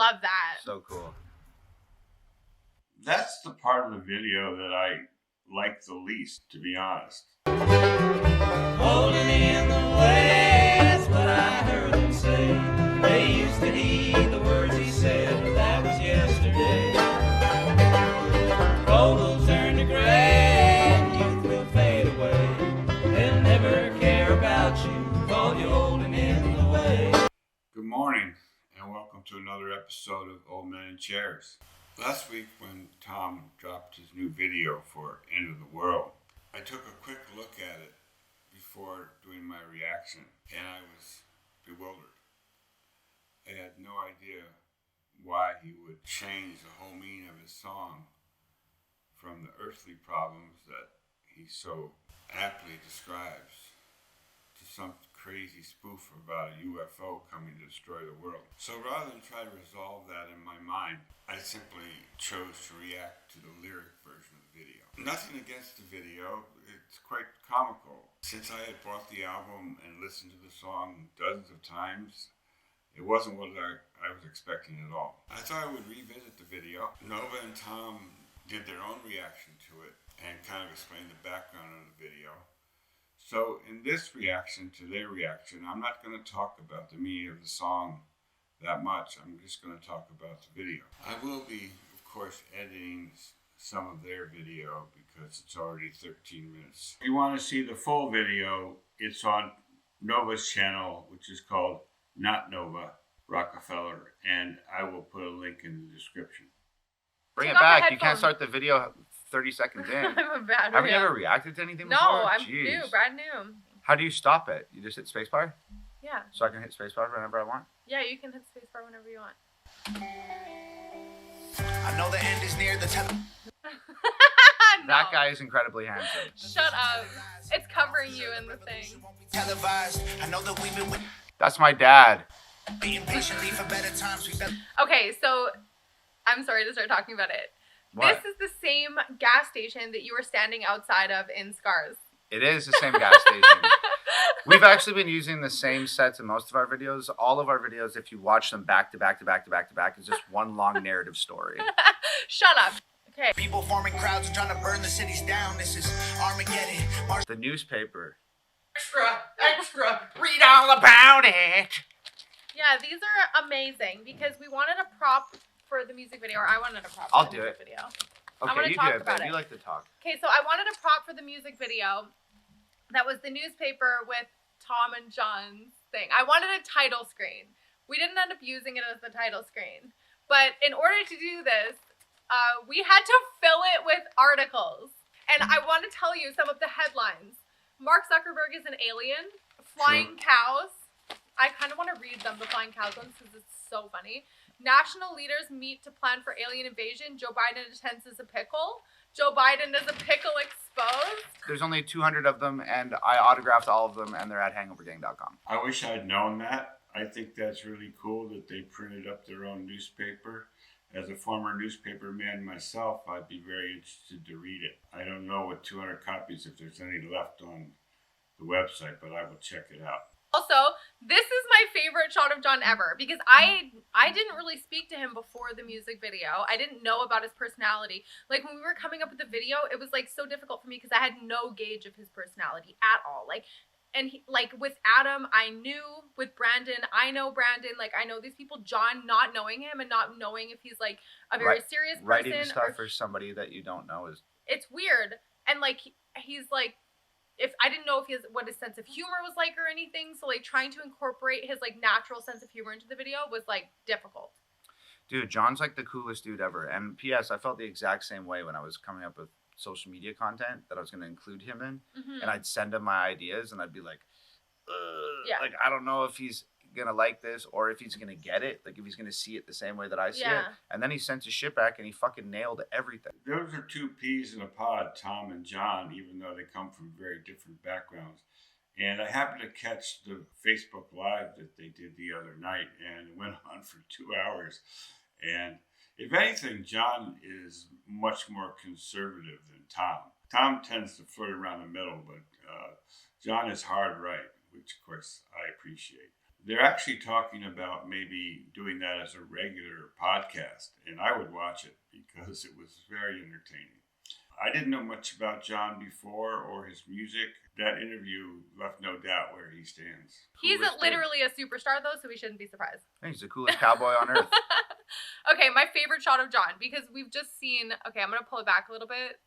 love that. So cool. That's the part of the video that I like the least, to be honest. Holding in the way, that's what I heard them say. They used to heed the words he said, but that was yesterday. Gold will turn to gray, and youth will fade away. They'll never care about you, call you holding in the way. Good morning, and welcome to another episode of Old Men in Chairs. Last week when Tom dropped his new video for End of the World, I took a quick look at it before doing my reaction, and I was bewildered. I had no idea why he would change the whole meaning of his song from the earthly problems that he so aptly describes to some crazy spoof about a UFO coming to destroy the world. So rather than try to resolve that in my mind, I simply chose to react to the lyric version of the video. Nothing against the video, it's quite comical. Since I had bought the album and listened to the song dozens of times, it wasn't what I was expecting at all. I thought I would revisit the video. Nova and Tom did their own reaction to it and kind of explained the background of the video. So in this reaction to their reaction, I'm not going to talk about the meaning of the song that much. I'm just going to talk about the video. I will be, of course, editing some of their video because it's already 13 minutes. If you want to see the full video, it's on Nova's channel, which is called Not Nova Rockafeller, and I will put a link in the description. Bring it back. You can't start the video 30 seconds in. I'm a bad Have you ever reacted to anything before? No, I'm new, brand new. How do you stop it? You just hit spacebar? Yeah. So I can hit spacebar whenever I want? Yeah, you can hit spacebar whenever you want. I know the end is near the top. No. That guy is incredibly handsome. Shut up. It's covering you in the thing. Televised. I know that we've been That's my dad. waiting patiently for better times. Okay, so I'm sorry to start talking about it. What? This is the same gas station that you were standing outside of in Scars. It is the same gas station. We've actually been using the same sets in most of our videos. All of our videos, if you watch them back to back to back to back to back, is just one long narrative story. Shut up. Okay. People forming crowds and trying to burn the cities down. This is Armageddon. The newspaper. Extra. Read all about it. Yeah, these are amazing because we wanted a prop for the music video, or I wanted a prop for I'll the do music it. video. Okay, you do it, about babe. it. You like to talk. Okay, so I wanted a prop for the music video that was the newspaper with Tom and John's thing. I wanted a title screen. We didn't end up using it as the title screen. But in order to do this, we had to fill it with articles. And I want to tell you some of the headlines. Mark Zuckerberg is an alien. Flying cows. I kind of want to read them, the flying cows ones, because it's so funny. National leaders meet to plan for alien invasion. Joe Biden attends as a pickle. Joe Biden is a pickle exposed. There's only 200 of them, and I autographed all of them, and they're at hangovergang.com. I wish I'd known that. I think that's really cool that they printed up their own newspaper. As a former newspaper man myself, I'd be very interested to read it. I don't know what 200 copies, if there's any left on the website, but I will check it out. Also, this is my favorite shot of John ever because I didn't really speak to him before the music video. I didn't know about his personality. Like when we were coming up with the video, it was like so difficult for me because I had no gauge of his personality at all. And he, like with Adam, I knew. With Brandon, I know Brandon. Like I know these people. John, not knowing him and not knowing if he's like a very serious person. Writing stuff for somebody that you don't know is... It's weird. And like he's like, if I didn't know if what his sense of humor was like or anything, so like trying to incorporate his like natural sense of humor into the video was like difficult. Dude, John's like the coolest dude ever. And P.S. I felt the exact same way when I was coming up with social media content that I was going to include him in. Mm-hmm. And I'd send him my ideas and I'd be like, yeah. Like, I don't know if he's going to like this or if he's going to get it. Like if he's going to see it the same way that I see it. And then he sent his shit back and he fucking nailed everything. Those are two peas in a pod, Tom and John, even though they come from very different backgrounds. And I happened to catch the Facebook Live that they did the other night, and it went on for 2 hours. And if anything, John is much more conservative than Tom. Tom tends to flirt around the middle, but John is hard right, which of course I appreciate. They're actually talking about maybe doing that as a regular podcast, and I would watch it because it was very entertaining. I didn't know much about John before or his music. That interview left no doubt where he stands. He's Coolest dude. literally a superstar, though, so we shouldn't be surprised. He's the coolest cowboy on earth. Okay, my favorite shot of John, because we've just seen... Okay, I'm going to pull it back a little bit.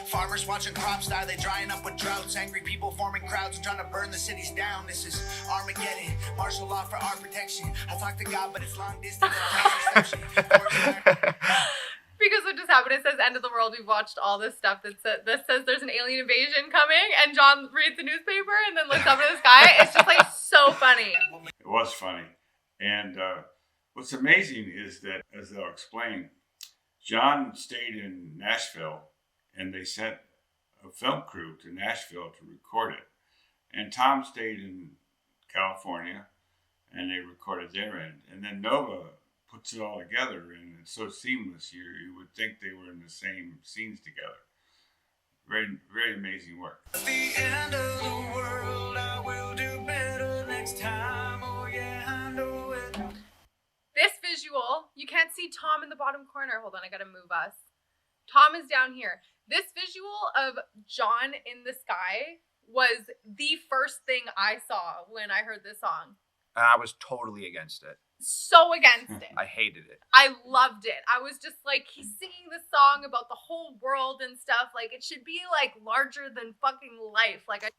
Farmers watching crops die, they drying up with droughts. Angry people forming crowds and trying to burn the cities down. This is Armageddon, martial law for our protection. I talk to God, but it's long distance. Because what just happened, it says end of the world. We've watched all this stuff that says there's an alien invasion coming, and John reads the newspaper and then looks up at the sky. It's just like so funny. It was funny. And what's amazing is that, as they'll explain, John stayed in Nashville, and they sent a film crew to Nashville to record it. And Tom stayed in California, and they recorded their end. And then Nova puts it all together, and it's so seamless. You would think they were in the same scenes together. Very, very amazing work. At the end of the world, I will do better next time. Oh yeah, I know it. This visual, you can't see Tom in the bottom corner. Hold on, I gotta move us. Tom is down here. This visual of John in the sky was the first thing I saw when I heard this song. And I was totally against it. So against it. I hated it. I loved it. I was just like, he's singing this song about the whole world and stuff. Like, it should be like larger than fucking life. Like,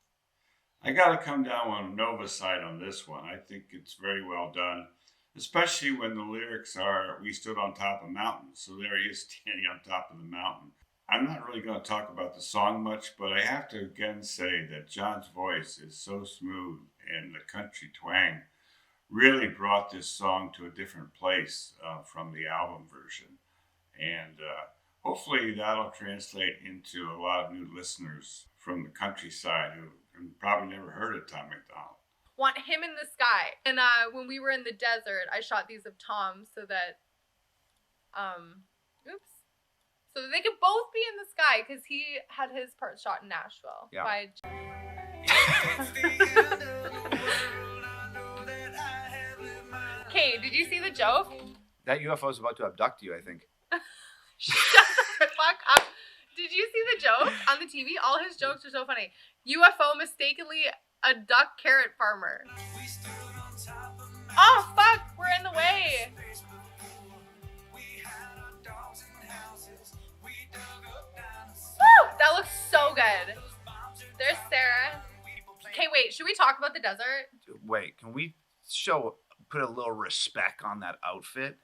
I gotta come down on Nova's side on this one. I think it's very well done, especially when the lyrics are, "We stood on top of mountains." So there he is standing on top of the mountain. I'm not really going to talk about the song much, but I have to again say that John's voice is so smooth, and the country twang really brought this song to a different place from the album version. And hopefully that'll translate into a lot of new listeners from the countryside who probably never heard of Tom MacDonald. want him in the sky. And when we were in the desert, I shot these of Tom so that, so that they could both be in the sky, because he had his part shot in Nashville. Yeah. By Okay, did you see the joke? That UFO is about to abduct you, I think. Shut the fuck up. Did you see the joke on the TV? All his jokes are so funny. UFO mistakenly abduct carrot farmer. Oh, fuck, we're in the way. Woo, that looks so good. There's Sarah. Okay, wait, should we talk about the desert? Wait, can we put a little respect on that outfit?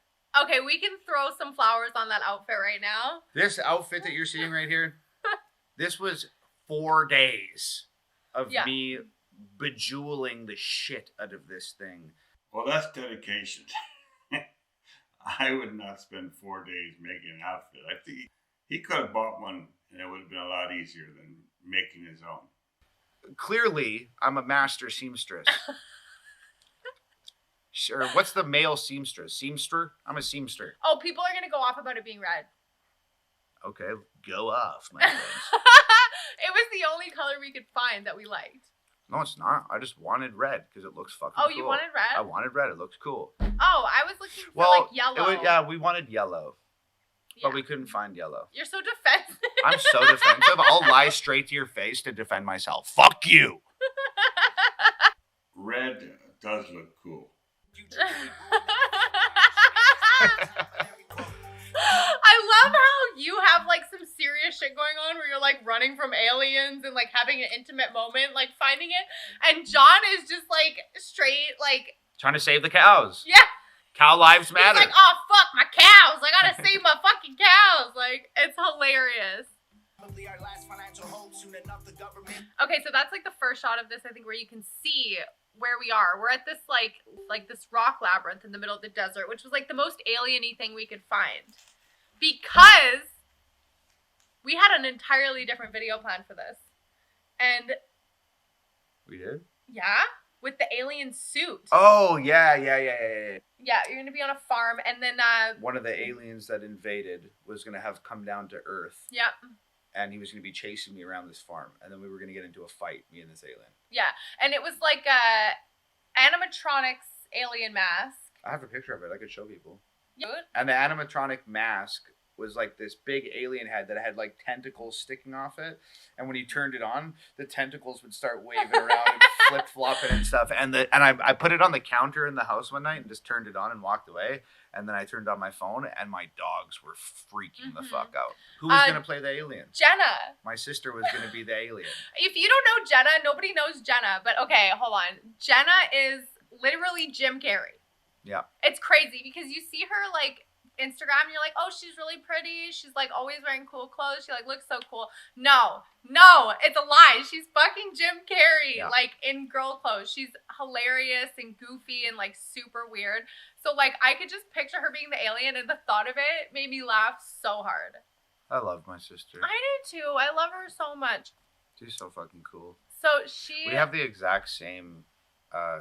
Okay, we can throw some flowers on that outfit right now. This outfit that you're seeing right here, this was 4 days of me bejeweling the shit out of this thing. Well, that's dedication. I would not spend 4 days making an outfit. I think he could have bought one, and it would have been a lot easier than making his own. Clearly, I'm a master seamstress. Sure, what's the male seamstress? Seamster? I'm a seamster. Oh, people are going to go off about it being red. Okay, go off, my friends. It was the only color we could find that we liked. No, it's not. I just wanted red because it looks fucking cool. cool. You wanted red? I wanted red. It looks cool. Oh, I was looking for like yellow. We wanted yellow. Yeah. But we couldn't find yellow. You're so defensive. I'm so defensive. I'll lie straight to your face to defend myself. Fuck you. Red does look cool. I love how you have like some serious shit going on where you're like running from aliens and like having an intimate moment, like finding it. And John is just like straight, like trying to save the cows. Yeah. Cow lives matter. He's like, oh fuck my cows. I gotta save my fucking cows. Like, it's hilarious. Okay, so that's like the first shot of this, I think, where you can see where we are. We're at this like this rock labyrinth in the middle of the desert, which was like the most alien-y thing we could find. Because we had an entirely different video plan for this. And we did? Yeah, with the alien suit. Oh, yeah. Yeah, you're going to be on a farm, and then one of the aliens that invaded was going to have come down to Earth. Yep. And he was going to be chasing me around this farm. And then we were going to get into a fight, me and this alien. Yeah. And it was like animatronics alien mask. I have a picture of it. I could show people. Cute. And the animatronic mask was like this big alien head that had like tentacles sticking off it. And when he turned it on, the tentacles would start waving around and flip flopping and stuff. And I put it on the counter in the house one night and just turned it on and walked away. And then I turned on my phone and my dogs were freaking the fuck out. Who was going to play the alien? Jenna. My sister was going to be the alien. If you don't know Jenna, nobody knows Jenna. But okay, hold on. Jenna is literally Jim Carrey. Yeah. It's crazy because you see her like Instagram and you're like, oh, she's really pretty. She's like always wearing cool clothes. She like looks so cool. No, it's a lie. She's fucking Jim Carrey, like in girl clothes. She's hilarious and goofy and like super weird. So like I could just picture her being the alien, and the thought of it made me laugh so hard. I love my sister. I do too. I love her so much. She's so fucking cool. So we have the exact same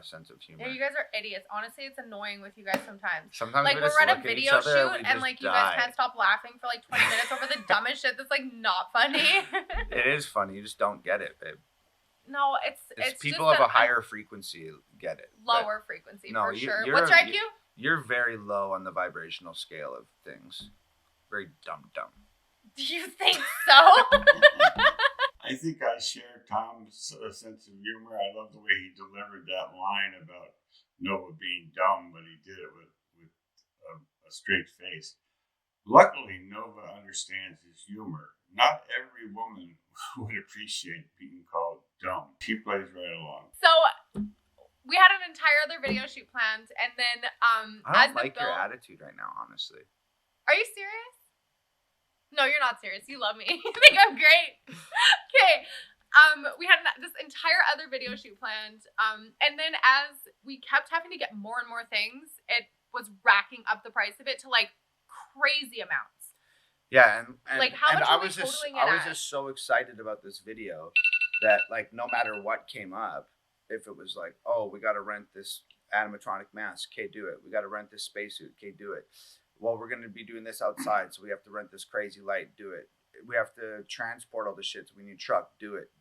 sense of humor. Yeah, you guys are idiots. Honestly, it's annoying with you guys sometimes. Sometimes like we we're just at a look at each video other shoot and like die. you guys can't stop laughing for like 20 minutes over the dumbest shit that's like not funny. It is funny. You just don't get it, babe. No, it's people just of a higher frequency get it. Lower frequency no, for sure. You're What's your IQ? You're very low on the vibrational scale of things. Very dumb. Do you think so? I think I share Tom's sense of humor. I love the way he delivered that line about Nova being dumb, but he did it with a straight face. Luckily, Nova understands his humor. Not every woman would appreciate being called dumb. She plays right along. So we had an entire other video shoot planned, and then I don't like your attitude right now, honestly. Are you serious? No, you're not serious. You love me. You think I'm great. Okay. We had this entire other video shoot planned. And then as we kept having to get more and more things, it was racking up the price of it to like crazy amounts. Yeah, and like how much I were we was totaling I it was at? just so excited about this video that like no matter what came up, if it was like, oh, we got to rent this animatronic mask, okay, do it. We got to rent this spacesuit, okay, do it. Well, we're going to be doing this outside, so we have to rent this crazy light, do it. We have to transport all the shit, so we need a truck, do it.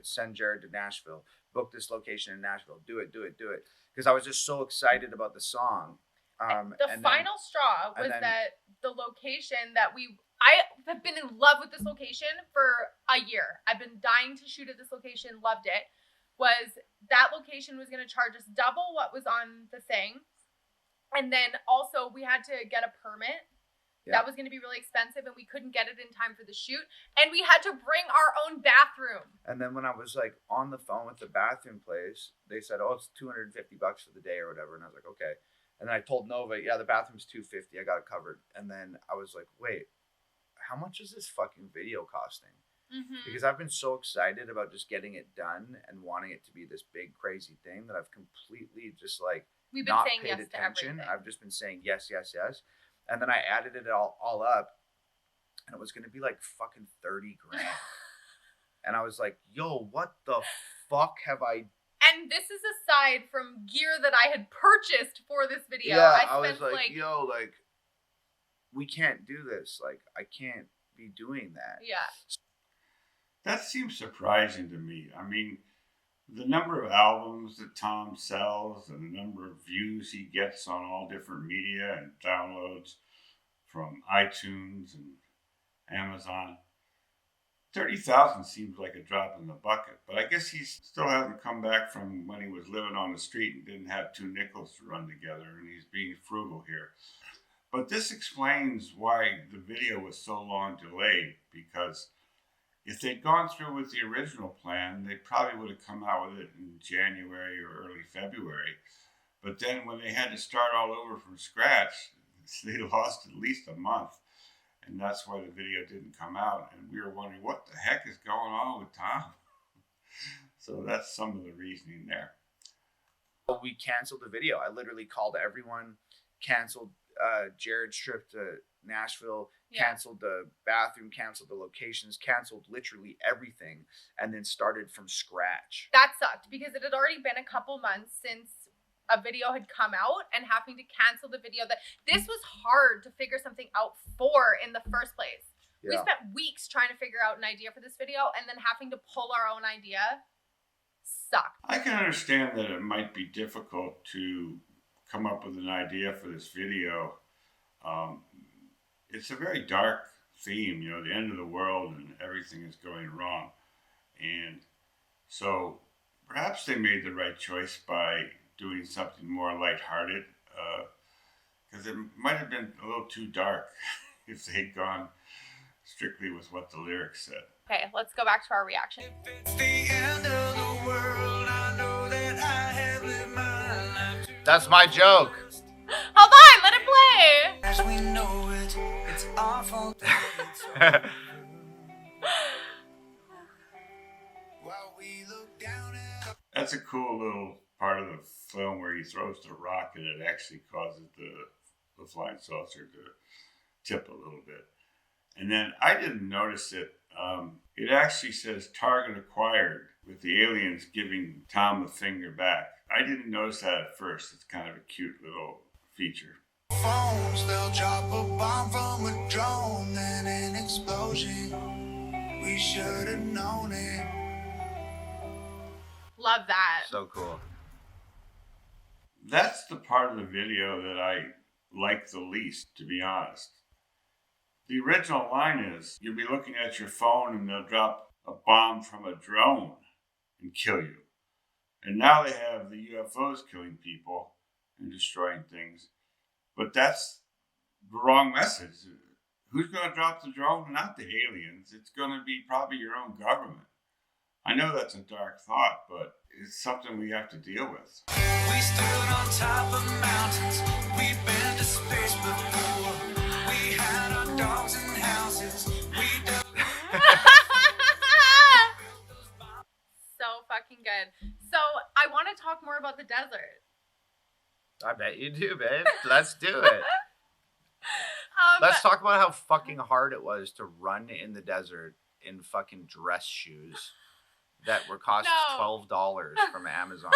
Send Jared to Nashville. Book this location in Nashville, do it. Because I was just so excited about the song. The final straw was that the location that I have been in love with this location for a year. I've been dying to shoot at this location, loved it. Was that location was going to charge us double what was on the thing. And then also we had to get a permit. Yeah. That was going to be really expensive and we couldn't get it in time for the shoot. And we had to bring our own bathroom. And then when I was like on the phone with the bathroom place, they said, oh, it's $250 for the day or whatever. And I was like, okay. And then I told Nova, yeah, the bathroom's $250. I got it covered. And then I was like, wait, how much is this fucking video costing? Mm-hmm. Because I've been so excited about just getting it done and wanting it to be this big, crazy thing that I've completely just like, we've been not saying paid yes attention. To everything. I've just been saying yes. And then I added it all up and it was going to be like fucking 30 grand. And I was like, yo, what the fuck have I? And this is aside from gear that I had purchased for this video. Yeah, I was like, yo, like, we can't do this. Like, I can't be doing that. Yeah. That seems surprising to me. I mean, the number of albums that Tom sells and the number of views he gets on all different media and downloads from iTunes and Amazon, 30,000 seems like a drop in the bucket. But I guess he still hasn't come back from when he was living on the street and didn't have 2 nickels to run together, and he's being frugal here. But this explains why the video was so long delayed, because if they'd gone through with the original plan, they probably would have come out with it in January or early February. But then when they had to start all over from scratch, they lost at least a month. And that's why the video didn't come out. And we were wondering, what the heck is going on with Tom? So that's some of the reasoning there. We canceled the video. I literally called everyone, canceled Jared's trip to Nashville, canceled the bathroom, canceled the locations, canceled literally everything, and then started from scratch. That sucked because it had already been a couple months since a video had come out, and having to cancel the video. That this was hard to figure something out for in the first place. Yeah. We spent weeks trying to figure out an idea for this video, and then having to pull our own idea sucked. I can understand that it might be difficult to come up with an idea for this video. It's a very dark theme, you know, the end of the world and everything is going wrong. And so perhaps they made the right choice by doing something more lighthearted, because it might have been a little too dark if they'd gone strictly with what the lyrics said. Okay, let's go back to our reaction. If it's the end of the world, I know that I have lived my life. That's my joke. Hold on, let it play. As we know it, it's awful. While we look down at That's a cool little part of the film where he throws the rock and it actually causes the flying saucer to tip a little bit. And then I didn't notice it. It actually says target acquired with the aliens giving Tom the finger back. I didn't notice that at first. It's kind of a cute little feature. phones, they'll drop a bomb from a drone, then an explosion. We should have known it. Love that. So cool. That's the part of the video that I like the least, to be honest. The original line is, you'll be looking at your phone and they'll drop a bomb from a drone and kill you. And now they have the UFOs killing people and destroying things. But that's the wrong message. Who's going to drop the drone? Not the aliens. It's going to be probably your own government. I know that's a dark thought, but it's something we have to deal with. We stood on top of mountains. We've been to space before. We had our dogs and houses. We dug. So fucking good. So I want to talk more about the desert. I bet you do, babe. Let's do it. Let's talk about how fucking hard it was to run in the desert in fucking dress shoes that were cost $12 from Amazon.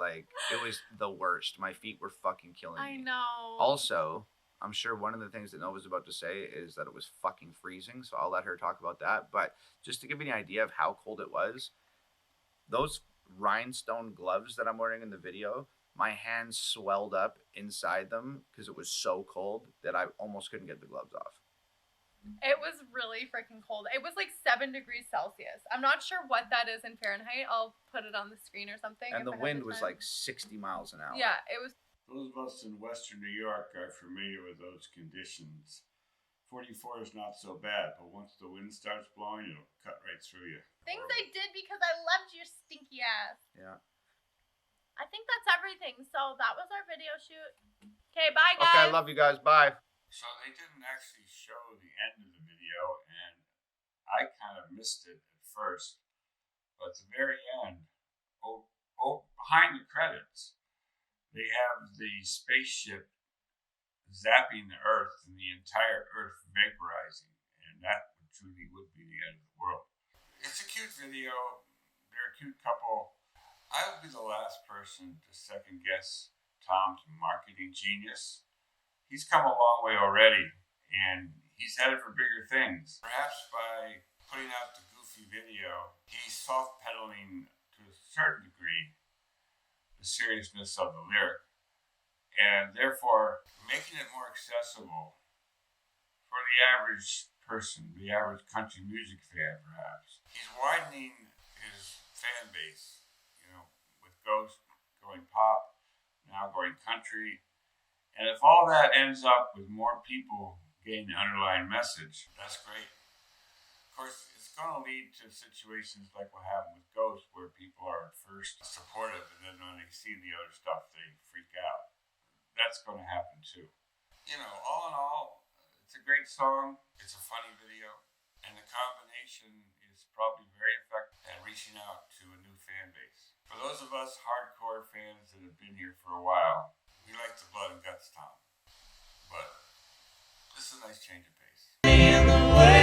Like, it was the worst. My feet were fucking killing me. I know. Also, I'm sure one of the things that Nova's about to say is that it was fucking freezing, so I'll let her talk about that. But just to give you an idea of how cold it was, those rhinestone gloves that I'm wearing in the video, my hands swelled up inside them because it was so cold that I almost couldn't get the gloves off. It was really freaking cold. It was like 7 degrees Celsius. I'm not sure what that is in Fahrenheit. I'll put it on the screen or something. And the wind was like 60 miles an hour. Yeah, it was. Those of us in Western New York are familiar with those conditions. 44 is not so bad, but once the wind starts blowing, it'll cut right through you. Things I did because I loved your stinky ass. Yeah. I think that's everything. So that was our video shoot. Okay, bye guys. Okay, I love you guys. Bye. So they didn't actually show the end of the video, and I kind of missed it at first. But at the very end, behind the credits, they have the spaceship zapping the Earth and the entire Earth vaporizing, and that truly would be the end of the world. It's a cute video. They're a cute couple. I would be the last person to second guess Tom's marketing genius. He's come a long way already, and he's headed for bigger things. Perhaps by putting out the goofy video, he's soft-pedaling to a certain degree the seriousness of the lyric, and therefore making it more accessible for the average person, the average country music fan, perhaps. He's widening his fan base, you know, with Ghost going pop, now going country. And if all that ends up with more people getting the underlying message, that's great. Of course, it's going to lead to situations like what happened with Ghost, where people are at first supportive, and then when they see the other stuff, they freak out. That's going to happen too. You know, all in all, it's a great song. It's a funny video. And the combination is probably very effective at reaching out to a new fan base. For those of us hardcore fans that have been here for a while, we like the blood and guts, Tom. But this is a nice change of pace. In the way